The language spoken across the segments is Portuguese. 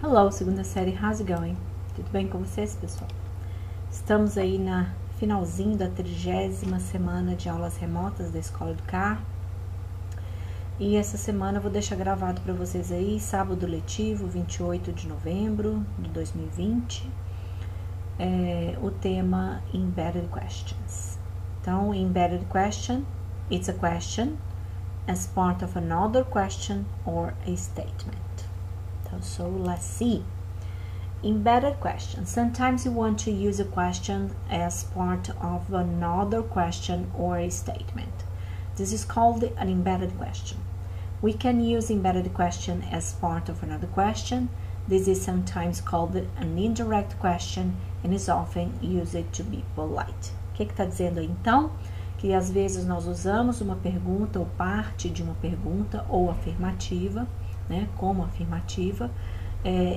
Hello, segunda série, how's it going? Tudo bem com vocês, pessoal? Estamos aí na finalzinho da 30ª semana de aulas remotas da Escola do Carro. E essa semana eu vou deixar gravado para vocês aí, sábado letivo, 28 de novembro de 2020, o tema Embedded Questions. Então, Embedded Question, it's a question as part of another question or a statement. So let's see. Embedded question. Sometimes you want to use a question as part of another question or a statement. This is called an embedded question. We can use embedded question as part of another question. This is sometimes called an indirect question and is often used to be polite. O que está dizendo aí, então? Que às vezes nós usamos uma pergunta ou parte de uma pergunta ou afirmativa, né, como afirmativa,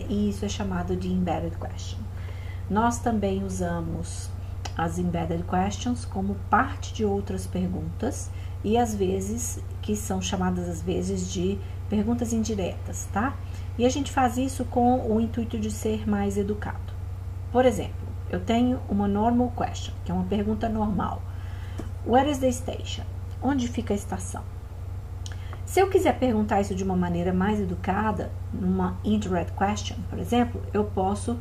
e isso é chamado de embedded question. Nós também usamos as embedded questions como parte de outras perguntas e às vezes, que são chamadas às vezes de perguntas indiretas, tá? E a gente faz isso com o intuito de ser mais educado. Por exemplo, eu tenho uma normal question, que é uma pergunta normal. Where is the station? Onde fica a estação? Se eu quiser perguntar isso de uma maneira mais educada, numa indirect question, por exemplo, eu posso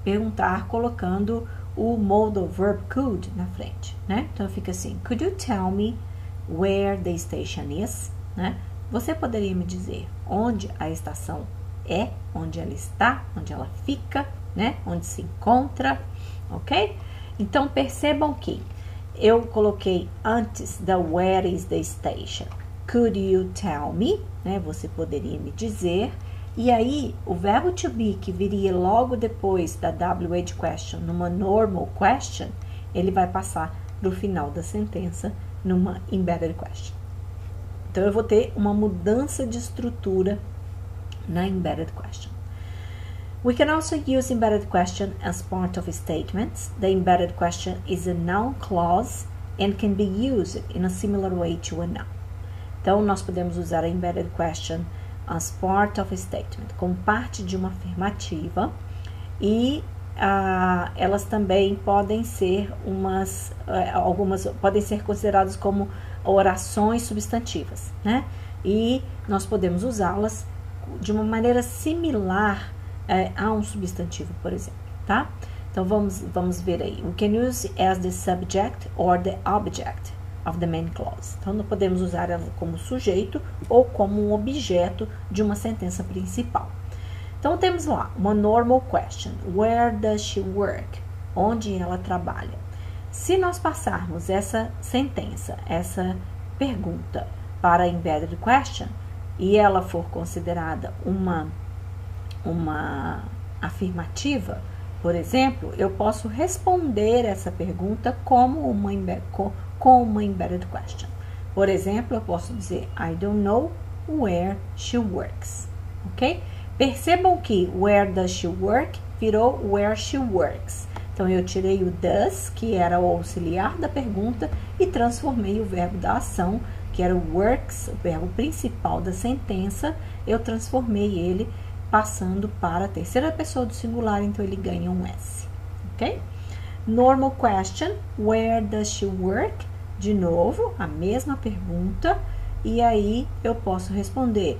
perguntar colocando o modal verb could na frente, né? Então fica assim, could you tell me where the station is? Né? Você poderia me dizer onde a estação é, onde ela está, onde ela fica, né? Onde se encontra, ok? Então percebam que eu coloquei antes da where is the station. Could you tell me? Né? Você poderia me dizer. E aí, o verbo to be, que viria logo depois da WH question, numa normal question, ele vai passar para o final da sentença numa embedded question. Então, eu vou ter uma mudança de estrutura na embedded question. We can also use embedded question as part of statements. The embedded question is a noun clause and can be used in a similar way to a noun. Então, nós podemos usar a embedded question as part of a statement, como parte de uma afirmativa, e elas também podem ser algumas podem ser consideradas como orações substantivas, né? E nós podemos usá-las de uma maneira similar a um substantivo, por exemplo, tá? Então, vamos ver aí. We can use as the subject or the object of the main clause. Então, não podemos usar ela como sujeito ou como um objeto de uma sentença principal. Então, temos lá uma normal question. Where does she work? Onde ela trabalha? Se nós passarmos essa sentença, essa pergunta para a embedded question e ela for considerada uma afirmativa, por exemplo, eu posso responder essa pergunta como uma embedded question. Por exemplo, eu posso dizer I don't know where she works, ok? Percebam que where does she work virou where she works. Então, eu tirei o does, que era o auxiliar da pergunta, e transformei o verbo da ação, que era o works, o verbo principal da sentença, eu transformei ele passando para a terceira pessoa do singular, então ele ganha um S, ok? Normal question, where does she work? De novo, a mesma pergunta, e aí eu posso responder,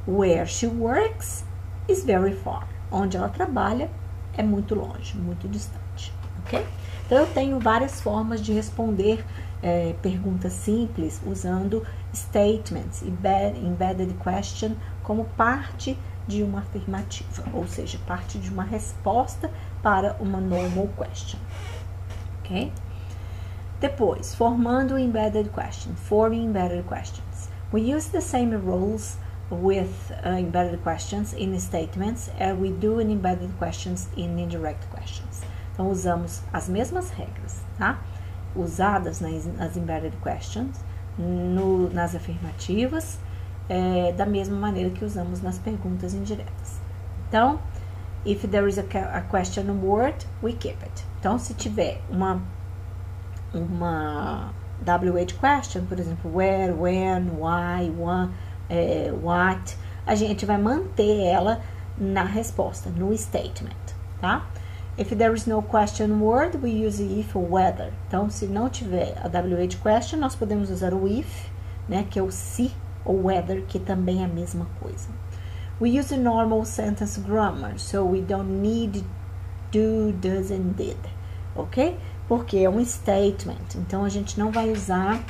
where she works is very far. Onde ela trabalha é muito longe, muito distante, ok? Então, eu tenho várias formas de responder perguntas simples usando statements, embedded question, como parte de uma afirmativa, ou seja, parte de uma resposta para uma normal question, ok? Depois, formando embedded question, forming embedded questions. We use the same rules with embedded questions in statements as we do in embedded questions in indirect questions. Então, usamos as mesmas regras, tá? Usadas nas embedded questions, nas afirmativas, da mesma maneira que usamos nas perguntas indiretas. Então, if there is a question word, we keep it. Então, se tiver uma WH question, por exemplo, where, when, why, what, a gente vai manter ela na resposta, no statement, tá? If there is no question word, we use if or whether. Então, se não tiver a WH question, nós podemos usar o if, né, que é o se, ou whether, que também é a mesma coisa. We use normal sentence grammar, so we don't need do, does and did, ok? Porque é um statement, então a gente não vai usar,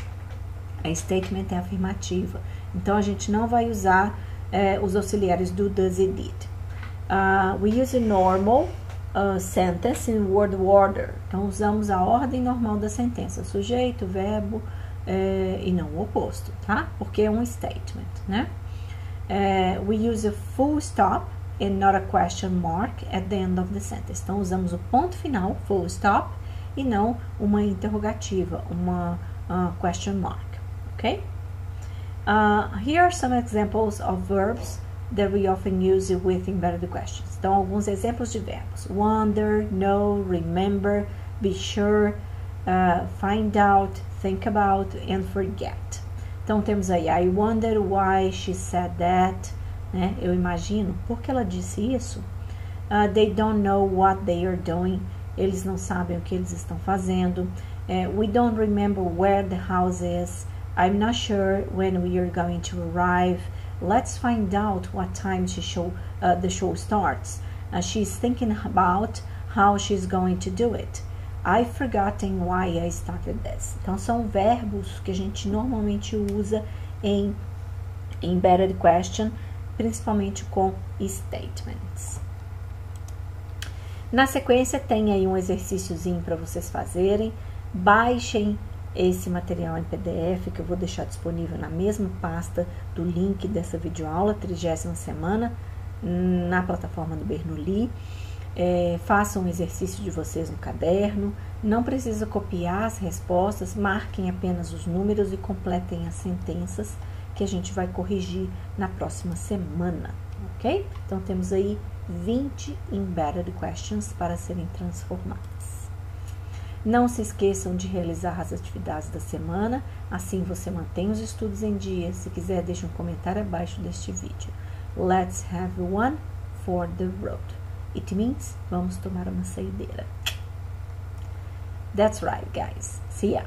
a statement é afirmativa, então a gente não vai usar os auxiliares do, does e did. We use normal sentence in word order, então usamos a ordem normal da sentença, sujeito, verbo e não o oposto, tá? Porque é um statement, né? We use a full stop and not a question mark at the end of the sentence. Então, usamos o ponto final, full stop, e não uma interrogativa, uma question mark, ok? Here are some examples of verbs that we often use with embedded questions. Então, alguns exemplos de verbos. Wonder, know, remember, be sure, find out, think about, and forget. Então, temos aí, I wonder why she said that, né? Eu imagino, por que ela disse isso? They don't know what they are doing. Eles não sabem o que eles estão fazendo. We don't remember where the house is. I'm not sure when we are going to arrive. Let's find out what time the show starts. She's thinking about how she's going to do it. I've forgotten why I started this. Então, são verbos que a gente normalmente usa em embedded question, principalmente com statements. Na sequência, tem aí um exercíciozinho para vocês fazerem. Baixem esse material em PDF, que eu vou deixar disponível na mesma pasta do link dessa videoaula, 30ª semana, na plataforma do Bernoulli. Façam um exercício de vocês no caderno, não precisa copiar as respostas, marquem apenas os números e completem as sentenças que a gente vai corrigir na próxima semana, ok? Então, temos aí 20 embedded questions para serem transformadas. Não se esqueçam de realizar as atividades da semana, assim você mantém os estudos em dia. Se quiser, deixe um comentário abaixo deste vídeo. Let's have one for the road. It means vamos tomar uma saideira. That's right, guys. See ya.